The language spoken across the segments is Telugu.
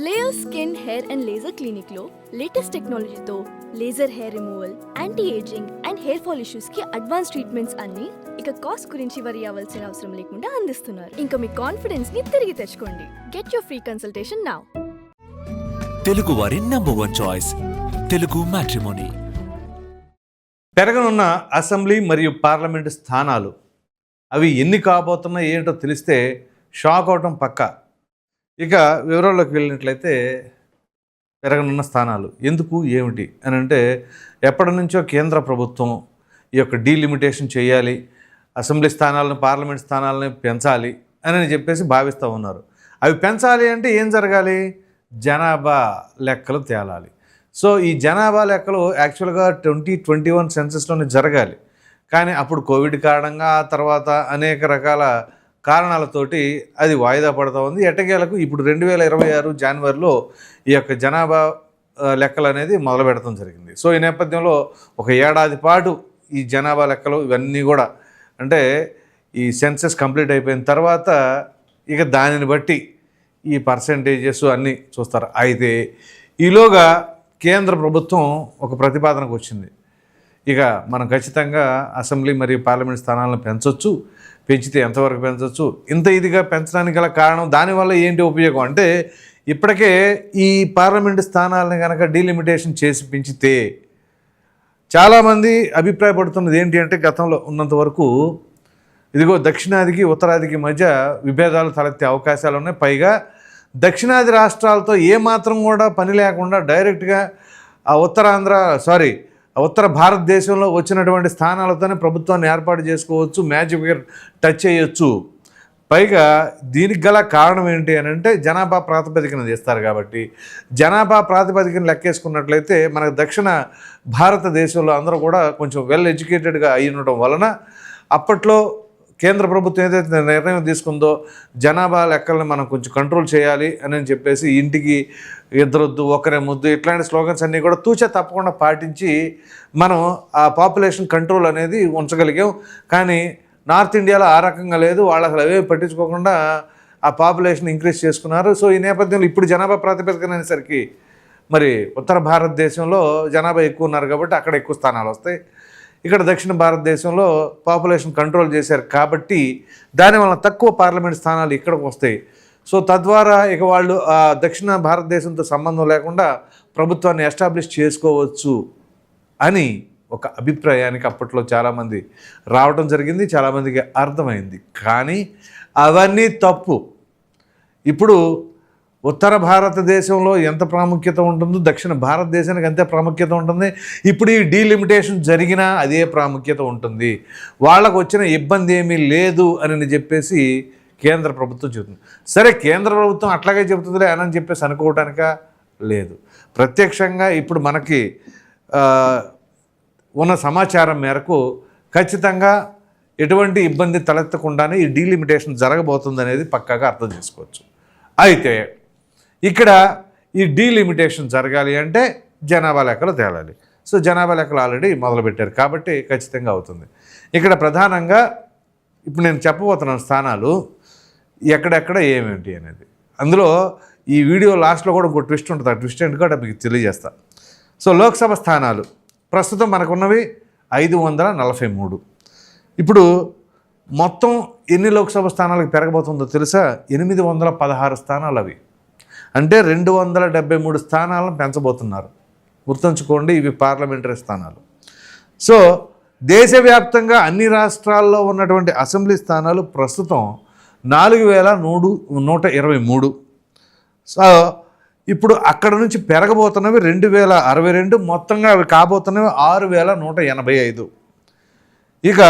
Layer skin hair and laser clinic లో లేటెస్ట్ టెక్నాలజీతో laser hair removal, anti ageing and hair fall issues కి అడ్వాన్స్ ట్రీట్మెంట్స్ అన్ని ఇక కాస్ట్ గురించి వరి అవ్వాల్సిన అవసరం లేకుండా అందిస్తున్నారు. ఇంకా మీ కాన్ఫిడెన్స్ ని తిరిగి తెచ్చుకోండి. Get your free consultation now. Telugu వారి నంబర్ 1 చాయిస్ తెలుగు మ్యాట్రిమోనీ. పెరగనున్న అసెంబ్లీ మరియు పార్లమెంటు స్థానాలు అవి ఎన్ని కాబోతున్నాయి ఏంటో తెలిస్తే షాక్ అవటం పక్కా. ఇక వివరాల్లోకి వెళ్ళినట్లయితే పెరగనున్న స్థానాలు ఎందుకు ఏమిటి అని అంటే, ఎప్పటి నుంచో కేంద్ర ప్రభుత్వం ఈ యొక్క డీలిమిటేషన్ చేయాలి, అసెంబ్లీ స్థానాలను పార్లమెంట్ స్థానాలను పెంచాలి అని చెప్పేసి భావిస్తూ ఉన్నారు. అవి పెంచాలి అంటే ఏం జరగాలి? జనాభా లెక్కలు తేలాలి. సో ఈ జనాభా లెక్కలు యాక్చువల్గా 2021 సెన్సస్లోనే జరగాలి. కానీ అప్పుడు కోవిడ్ కారణంగా ఆ తర్వాత అనేక రకాల కారణాలతోటి అది వాయిదా పడుతూ ఉంది. ఎట్టకేలకు ఇప్పుడు 2026 జనవరిలో ఈ యొక్క జనాభా లెక్కలు అనేది మొదలు పెడతాం జరిగింది. సో ఈ నేపథ్యంలో ఒక ఏడాది పాటు ఈ జనాభా లెక్కలు ఇవన్నీ కూడా అంటే ఈ సెన్సస్ కంప్లీట్ అయిపోయిన తర్వాత ఇక దానిని బట్టి ఈ పర్సెంటేజెస్ అన్నీ చూస్తారు. అయితే ఈలోగా కేంద్ర ప్రభుత్వం ఒక ప్రతిపాదనకు వచ్చింది. ఇక మనం ఖచ్చితంగా అసెంబ్లీ మరియు పార్లమెంట్ స్థానాలను పెంచవచ్చు, పెంచితే ఎంతవరకు పెంచవచ్చు, ఇంత ఇదిగా పెంచడానికి గల కారణం, దానివల్ల ఏంటి ఉపయోగం అంటే, ఇప్పటికే ఈ పార్లమెంటు స్థానాలను కనుక డీలిమిటేషన్ చేసి పెంచితే చాలామంది అభిప్రాయపడుతున్నది ఏంటి అంటే, గతంలో ఉన్నంత వరకు ఇదిగో దక్షిణాదికి ఉత్తరాదికి మధ్య విభేదాలు తలెత్తే అవకాశాలు ఉన్నాయి. పైగా దక్షిణాది రాష్ట్రాలతో ఏమాత్రం కూడా పని లేకుండా డైరెక్ట్గా ఉత్తర భారతదేశంలో వచ్చినటువంటి స్థానాలతోనే ప్రభుత్వాన్ని ఏర్పాటు చేసుకోవచ్చు, మ్యాజిక్ ఫిగర్ టచ్ చేయొచ్చు. పైగా దీనికి గల కారణం ఏంటి అని అంటే, జనాభా ప్రాతిపదికన చేస్తారు కాబట్టి, జనాభా ప్రాతిపదికన లెక్కేసుకున్నట్లయితే మనకు దక్షిణ భారతదేశంలో అందరూ కూడా కొంచెం వెల్ ఎడ్యుకేటెడ్గా అయి ఉండటం వలన అప్పట్లో కేంద్ర ప్రభుత్వం ఏదైతే నిర్ణయం తీసుకుందో జనాభా లెక్కలను మనం కొంచెం కంట్రోల్ చేయాలి అని చెప్పేసి, ఇంటికి ఇద్దరొద్దు ఒకరే ముద్దు ఇట్లాంటి స్లోగన్స్ అన్నీ కూడా తూచా తప్పకుండా పాటించి మనం ఆ పాపులేషన్ కంట్రోల్ అనేది ఉంచగలిగాం. కానీ నార్త్ ఇండియాలో ఆ రకంగా లేదు. వాళ్ళు అసలు అవే పట్టించుకోకుండా ఆ పాపులేషన్ ఇంక్రీజ్ చేసుకున్నారు. సో ఈ నేపథ్యంలో ఇప్పుడు జనాభా ప్రాతిపదికన అనేసరికి మరి ఉత్తర భారతదేశంలో జనాభా ఎక్కువ ఉన్నారు కాబట్టి అక్కడ ఎక్కువ స్థానాలు వస్తాయి. ఇక్కడ దక్షిణ భారతదేశంలో పాపులేషన్ కంట్రోల్ చేశారు కాబట్టి దానివల్ల తక్కువ పార్లమెంట్ స్థానాలు ఇక్కడికి వస్తాయి. సో తద్వారా ఇక వాళ్ళు దక్షిణ భారతదేశంతో సంబంధం లేకుండా ప్రభుత్వాన్ని ఎస్టాబ్లిష్ చేసుకోవచ్చు అని ఒక అభిప్రాయానికి అప్పట్లో చాలామంది రావడం జరిగింది, చాలామందికి అర్థమైంది. కానీ అవన్నీ తప్పు. ఇప్పుడు ఉత్తర భారతదేశంలో ఎంత ప్రాముఖ్యత ఉంటుందో దక్షిణ భారతదేశానికి అంతే ప్రాముఖ్యత ఉంటుంది. ఇప్పుడు ఈ డీలిమిటేషన్ జరిగినా అదే ప్రాముఖ్యత ఉంటుంది. వాళ్ళకు వచ్చిన ఇబ్బంది ఏమీ లేదు అని చెప్పేసి కేంద్ర ప్రభుత్వం చెబుతుంది. సరే, కేంద్ర ప్రభుత్వం అట్లాగే చెబుతుందిలే అని చెప్పేసి అనుకోవటానిక లేదు. ప్రత్యక్షంగా ఇప్పుడు మనకి ఉన్న సమాచారం మేరకు ఖచ్చితంగా ఎటువంటి ఇబ్బంది తలెత్తకుండానే ఈ డీలిమిటేషన్ జరగబోతుంది అనేది పక్కాగా అర్థం చేసుకోవచ్చు. అయితే ఇక్కడ ఈ డీలిమిటేషన్ జరగాలి అంటే జనాభా లెక్కలు తేలాలి. సో జనాభా లెక్కలు ఆల్రెడీ మొదలుపెట్టారు కాబట్టి ఖచ్చితంగా అవుతుంది. ఇక్కడ ప్రధానంగా ఇప్పుడు నేను చెప్పబోతున్న స్థానాలు ఎక్కడెక్కడ ఏమేంటి అనేది, అందులో ఈ వీడియో లాస్ట్లో కూడా ఇంకో ట్విస్ట్ ఉంటుంది. ఆ ట్విస్ట్ ఏంటి కూడా మీకు తెలియజేస్తా. సో లోక్సభ స్థానాలు ప్రస్తుతం మనకున్నవి 543. ఇప్పుడు మొత్తం ఎన్ని లోక్సభ స్థానాలకు పెరగబోతుందో తెలుసా? 816 స్థానాలు. అవి అంటే 273 స్థానాలను పెంచబోతున్నారు. గుర్తుంచుకోండి, ఇవి పార్లమెంటరీ స్థానాలు. సో దేశవ్యాప్తంగా అన్ని రాష్ట్రాల్లో ఉన్నటువంటి అసెంబ్లీ స్థానాలు ప్రస్తుతం 4123. సో ఇప్పుడు అక్కడ నుంచి పెరగబోతున్నవి 2062, మొత్తంగా అవి కాబోతున్నవి 6185. ఇక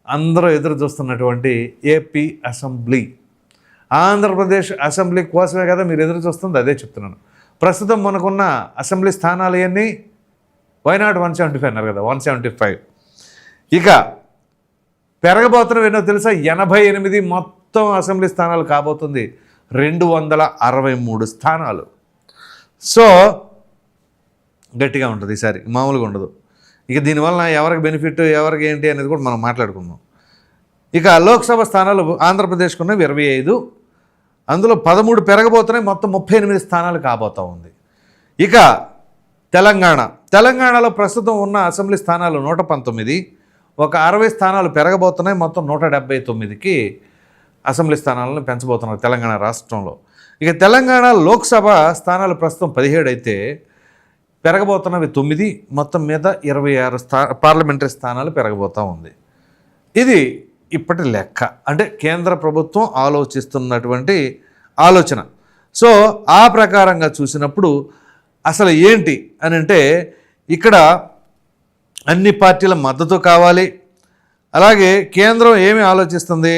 అందరూ ఎదురు చూస్తున్నటువంటి ఏపీ అసెంబ్లీ, ఆంధ్రప్రదేశ్ అసెంబ్లీ కోసమే కదా మీరు ఎదురు చూస్తుంది. అదే చెప్తున్నాను. ప్రస్తుతం మనకున్న అసెంబ్లీ స్థానాలు అన్నీ వైనాట్ 175 అన్నారు కదా, 175. ఇక పెరగబోతున్నవి ఎన్నో తెలుసా? 88 మొత్తం అసెంబ్లీ స్థానాలు కాబోతుంది 263 స్థానాలు. సో గట్టిగా ఉంటుంది ఈసారి, మామూలుగా ఉండదు. ఇక దీనివల్ల ఎవరికి బెనిఫిట్ ఎవరికి ఏంటి అనేది కూడా మనం మాట్లాడుకుందాం. ఇక లోక్సభ స్థానాలు ఆంధ్రప్రదేశ్కు ఉన్నవి 25, అందులో 13 పెరగబోతున్నాయి, మొత్తం 38 స్థానాలు కాబోతూ ఉంది. ఇక తెలంగాణలో ప్రస్తుతం ఉన్న అసెంబ్లీ స్థానాలు 119, ఒక 60 స్థానాలు పెరగబోతున్నాయి, మొత్తం 179కి అసెంబ్లీ స్థానాలను పెంచబోతున్నారు తెలంగాణ రాష్ట్రంలో. ఇక తెలంగాణ లోక్సభ స్థానాలు ప్రస్తుతం 17 అయితే పెరగబోతున్నవి 9, మొత్తం మీద 26 పార్లమెంటరీ స్థానాలు పెరగబోతూ ఉంది. ఇది ఇప్పటి లెక్క, అంటే కేంద్ర ప్రభుత్వం ఆలోచిస్తున్నటువంటి ఆలోచన. సో ఆ ప్రకారంగా చూసినప్పుడు అసలు ఏంటి అని అంటే ఇక్కడ అన్ని పార్టీల మద్దతు కావాలి. అలాగే కేంద్రం ఏమి ఆలోచిస్తుంది?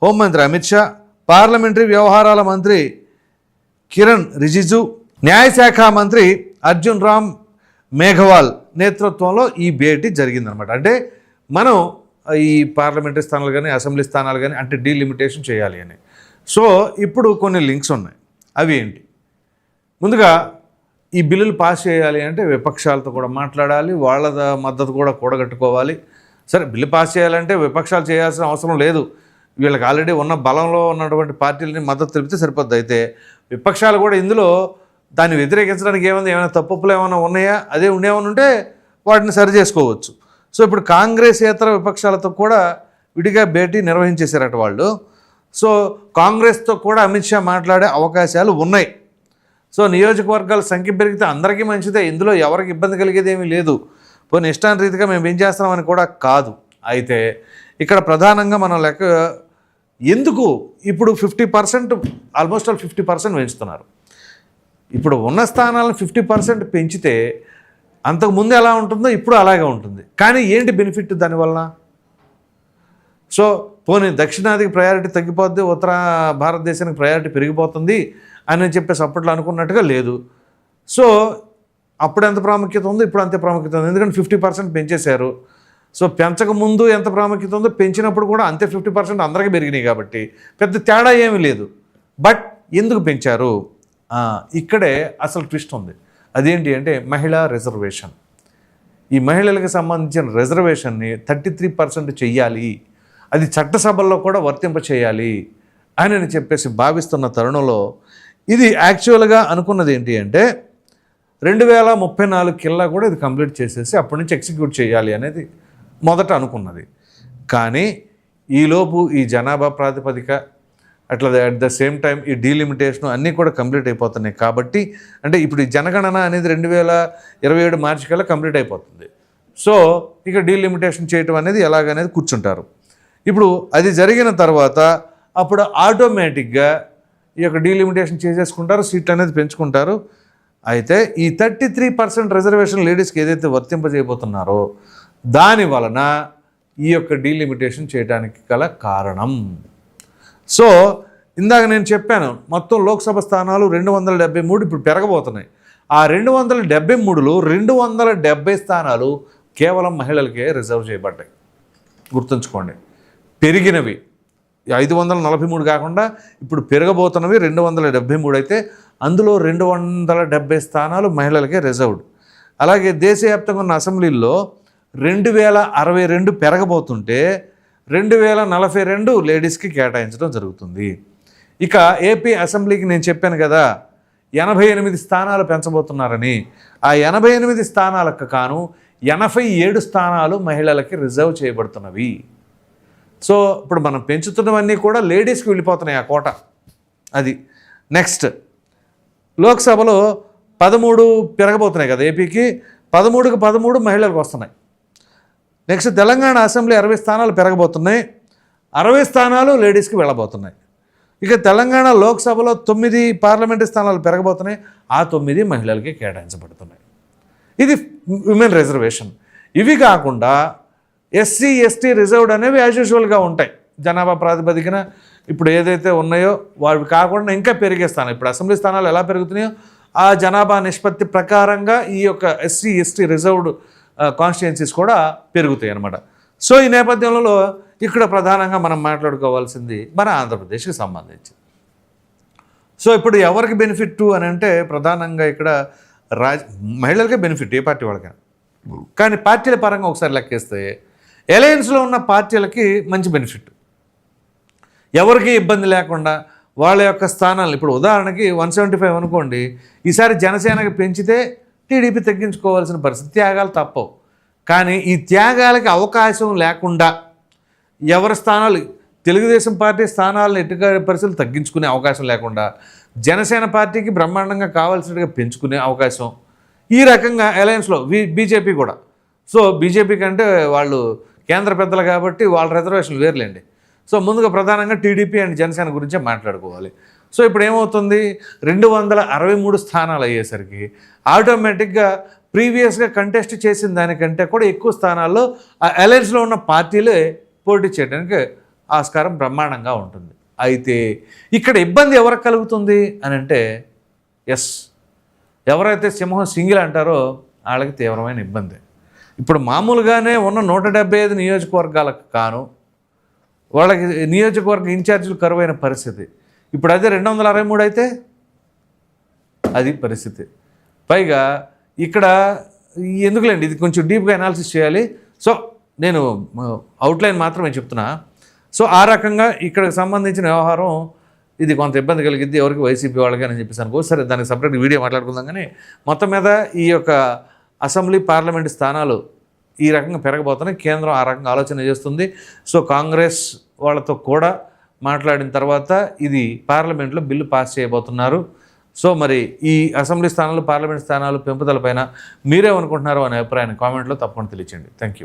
హోంమంత్రి అమిత్ షా, పార్లమెంటరీ వ్యవహారాల మంత్రి కిరణ్ రిజిజు, న్యాయశాఖ మంత్రి అర్జున్ రామ్ మేఘవాల్ నేతృత్వంలో ఈ భేటీ జరిగిందనమాట. అంటే మనం ఈ పార్లమెంటరీ స్థానాలు కానీ అసెంబ్లీ స్థానాలు కానీ అంటే డీలిమిటేషన్ చేయాలి అని. సో ఇప్పుడు కొన్ని లింక్స్ ఉన్నాయి. అవి ఏంటి? ముందుగా ఈ బిల్లులు పాస్ చేయాలి అంటే విపక్షాలతో కూడా మాట్లాడాలి, వాళ్ళ మద్దతు కూడా కూడగట్టుకోవాలి. సరే, బిల్లు పాస్ చేయాలంటే విపక్షాలు చేయాల్సిన అవసరం లేదు, వీళ్ళకి ఆల్రెడీ ఉన్న బలంలో ఉన్నటువంటి పార్టీలని మద్దతు తెలిపితే సరిపోద్ది. అయితే విపక్షాలు కూడా ఇందులో దాన్ని వ్యతిరేకించడానికి ఏమైనా తప్పులు ఏమైనా ఉన్నాయా, అదే ఉండేమైనా ఉంటే వాటిని సరి చేసుకోవచ్చు. సో ఇప్పుడు కాంగ్రెసేతర విపక్షాలతో కూడా విడిగా భేటీ నిర్వహించేశారట వాళ్ళు. సో కాంగ్రెస్తో కూడా అమిత్ షా మాట్లాడే అవకాశాలు ఉన్నాయి. సో నియోజకవర్గాల సంఖ్య పెరిగితే అందరికీ మంచిదే, ఇందులో ఎవరికి ఇబ్బంది కలిగేది ఏమీ లేదు. పోనీ ఇష్టాన్ని రీతిగా మేము ఏం చేస్తున్నామని కూడా కాదు. అయితే ఇక్కడ ప్రధానంగా మనం లెక్క ఎందుకు ఇప్పుడు 50% ఆల్మోస్ట్ ఆల్ 50% పెంచుతున్నారు. ఇప్పుడు ఉన్న స్థానాలను 50% పెంచితే అంతకుముందు ఎలా ఉంటుందో ఇప్పుడు అలాగే ఉంటుంది. కానీ ఏంటి బెనిఫిట్ దానివల్ల? సో పోనీ దక్షిణాదికి ప్రయారిటీ తగ్గిపోద్ది, ఉత్తర భారతదేశానికి ప్రయారిటీ పెరిగిపోతుంది అని చెప్పేసి అప్పట్లో అనుకున్నట్టుగా లేదు. సో అప్పుడు ఎంత ప్రాముఖ్యత ఉందో ఇప్పుడు అంతే ప్రాముఖ్యత ఉంది, ఎందుకంటే 50% పెంచేశారు. సో పెంచకముందు ఎంత ప్రాముఖ్యత ఉందో పెంచినప్పుడు కూడా అంతే 50% అందరికీ పెరిగినాయి కాబట్టి పెద్ద తేడా ఏమీ లేదు. బట్ ఎందుకు పెంచారు? ఇక్కడే అసలు ట్విస్ట్ ఉంది. అదేంటి అంటే మహిళా రిజర్వేషన్. ఈ మహిళలకు సంబంధించిన రిజర్వేషన్ని 33% చెయ్యాలి, అది చట్టసభల్లో కూడా వర్తింప చేయాలి అని చెప్పేసి భావిస్తున్న తరుణంలో ఇది యాక్చువల్గా అనుకున్నది ఏంటి అంటే 2034 కిల్లా కూడా ఇది కంప్లీట్ చేసేసి అప్పటి నుంచి ఎగ్జిక్యూట్ చేయాలి అనేది మొదట అనుకున్నది. కానీ ఈలోపు ఈ జనాభా ప్రాతిపదిక అట్లా అట్ ద సేమ్ టైం ఈ డీలిమిటేషన్ అన్నీ కూడా కంప్లీట్ అయిపోతున్నాయి. కాబట్టి అంటే ఇప్పుడు ఈ జనగణన అనేది 2027 మార్చి కల్లా కంప్లీట్ అయిపోతుంది. సో ఇక డీలిమిటేషన్ చేయటం అనేది ఎలాగనేది కూర్చుంటారు. ఇప్పుడు అది జరిగిన తర్వాత అప్పుడు ఆటోమేటిక్గా ఈ యొక్క డీలిమిటేషన్ చేసేసుకుంటారు, సీట్లు అనేది పెంచుకుంటారు. అయితే ఈ 33% రిజర్వేషన్ లేడీస్కి ఏదైతే వర్తింపజేయబోతున్నారో దాని వలన ఈ యొక్క డీలిమిటేషన్ చేయడానికి గల కారణం. సో ఇందాక నేను చెప్పాను మొత్తం లోక్సభ స్థానాలు 273 ఇప్పుడు పెరగబోతున్నాయి. ఆ 273లో 270 స్థానాలు కేవలం మహిళలకే రిజర్వ్ చేయబడ్డాయి. గుర్తుంచుకోండి, పెరిగినవి 543 కాకుండా ఇప్పుడు పెరగబోతున్నవి 273 అయితే అందులో 270 స్థానాలు మహిళలకే రిజర్వ్డ్. అలాగే దేశవ్యాప్తంగా ఉన్న అసెంబ్లీల్లో 2062 పెరగబోతుంటే 2042 లేడీస్కి కేటాయించడం జరుగుతుంది. ఇక ఏపీ అసెంబ్లీకి నేను చెప్పాను కదా 88 స్థానాలు పెంచబోతున్నారని. ఆ 88 స్థానాలకు కాను 87 స్థానాలు మహిళలకి రిజర్వ్ చేయబడుతున్నవి. సో ఇప్పుడు మనం పెంచుతున్నవన్నీ కూడా లేడీస్కి వెళ్ళిపోతున్నాయి ఆ కోట. అది నెక్స్ట్ లోక్సభలో 13 పెరగబోతున్నాయి కదా ఏపీకి, 13కి 13 మహిళలకు వస్తున్నాయి. నెక్స్ట్ తెలంగాణ అసెంబ్లీ 60 స్థానాలు పెరగబోతున్నాయి, 60 స్థానాలు లేడీస్కి వెళ్ళబోతున్నాయి. ఇక తెలంగాణ లోక్సభలో 9 పార్లమెంటరీ స్థానాలు పెరగబోతున్నాయి, ఆ 9 మహిళలకి కేటాయించబడుతున్నాయి. ఇది విమెన్ రిజర్వేషన్. ఇవి కాకుండా ఎస్సీ ఎస్టీ రిజర్వ్డ్ అనేవి యాజ్ యూజువల్గా ఉంటాయి జనాభా ప్రాతిపదికన. ఇప్పుడు ఏదైతే ఉన్నాయో వాటి కాకుండా ఇంకా పెరిగే స్థానం, ఇప్పుడు అసెంబ్లీ స్థానాలు ఎలా పెరుగుతున్నాయో ఆ జనాభా నిష్పత్తి ప్రకారంగా ఈ యొక్క ఎస్సీ ఎస్టీ రిజర్వ్డ్ కాన్స్టిట్యుయెన్సీస్ కూడా పెరుగుతాయి అన్నమాట. సో ఈ నేపథ్యంలో ఇక్కడ ప్రధానంగా మనం మాట్లాడుకోవాల్సింది మన ఆంధ్రప్రదేశ్కి సంబంధించి. సో ఇప్పుడు ఎవరికి బెనిఫిట్ అని అంటే ప్రధానంగా ఇక్కడ మహిళలకే బెనిఫిట్, ఏ పార్టీ వాళ్ళకైనా. కానీ పార్టీల పరంగా ఒకసారి లెక్కేస్తే అలయన్స్లో ఉన్న పార్టీలకి మంచి బెనిఫిట్, ఎవరికి ఇబ్బంది లేకుండా వాళ్ళ యొక్క స్థానాలు ఇప్పుడు ఉదాహరణకి 175 అనుకోండి, ఈసారి జనసేనకి పెంచితే టీడీపీ తగ్గించుకోవాల్సిన పరిస్థితి, త్యాగాలు తప్పవు. కానీ ఈ త్యాగాలకి అవకాశం లేకుండా ఎవరి స్థానాలు, తెలుగుదేశం పార్టీ స్థానాలను ఎటుగా పరిస్థితులు తగ్గించుకునే అవకాశం లేకుండా జనసేన పార్టీకి బ్రహ్మాండంగా కావాల్సినట్టుగా పెంచుకునే అవకాశం, ఈ రకంగా అలయన్స్లో బీజేపీ కూడా. సో బీజేపీ కంటే వాళ్ళు కేంద్ర పెద్దలు కాబట్టి వాళ్ళ రిజర్వేషన్లు వేర్లేండి. సో ముందుగా ప్రధానంగా టీడీపీ అండ్ జనసేన గురించే మాట్లాడుకోవాలి. సో ఇప్పుడు ఏమవుతుంది, 263 స్థానాలు అయ్యేసరికి ఆటోమేటిక్గా ప్రీవియస్గా కంటెస్ట్ చేసిన దానికంటే కూడా ఎక్కువ స్థానాల్లో ఆ అలయన్స్లో ఉన్న పార్టీలే పోటీ చేయడానికి ఆస్కారం బ్రహ్మాండంగా ఉంటుంది. అయితే ఇక్కడ ఇబ్బంది ఎవరికి కలుగుతుంది అని అంటే, ఎవరైతే సింహం సింగిల్ అంటారో వాళ్ళకి తీవ్రమైన ఇబ్బంది. ఇప్పుడు మామూలుగానే ఉన్న 175 నియోజకవర్గాలకు కాను వాళ్ళకి నియోజకవర్గ ఇన్ఛార్జీలు కరువైన పరిస్థితి. ఇప్పుడు అదే 263 అయితే అది పరిస్థితి. పైగా ఇక్కడ ఎందుకులేండి, ఇది కొంచెం డీప్గా అనాలిసిస్ చేయాలి. సో నేను అవుట్లైన్ మాత్రమే చెప్తున్నా. సో ఆ రకంగా ఇక్కడికి సంబంధించిన వ్యవహారం ఇది కొంత ఇబ్బంది కలిగిద్ది ఎవరికి, వైసీపీ వాళ్ళకి అని చెప్పేసి అనుకో. సరే, దానికి సపరేట్ వీడియో మాట్లాడుకుందాం. కానీ మొత్తం మీద ఈ యొక్క అసెంబ్లీ పార్లమెంటు స్థానాలు ఈ రకంగా పెరగబోతున్నాయి. కేంద్రం ఆ రకంగా ఆలోచన చేస్తుంది. సో కాంగ్రెస్ వాళ్ళతో కూడా మాట్లాడిన తర్వాత ఇది పార్లమెంట్లో బిల్లు పాస్ చేయబోతున్నారు. సో మరి ఈ అసెంబ్లీ స్థానాలు, పార్లమెంట్ స్థానాలు పెంపుదల పైన మీరేమనుకుంటున్నారో అనే అభిప్రాయాన్ని కామెంట్లో తప్పకుండా తెలియచేయండి. Thank you.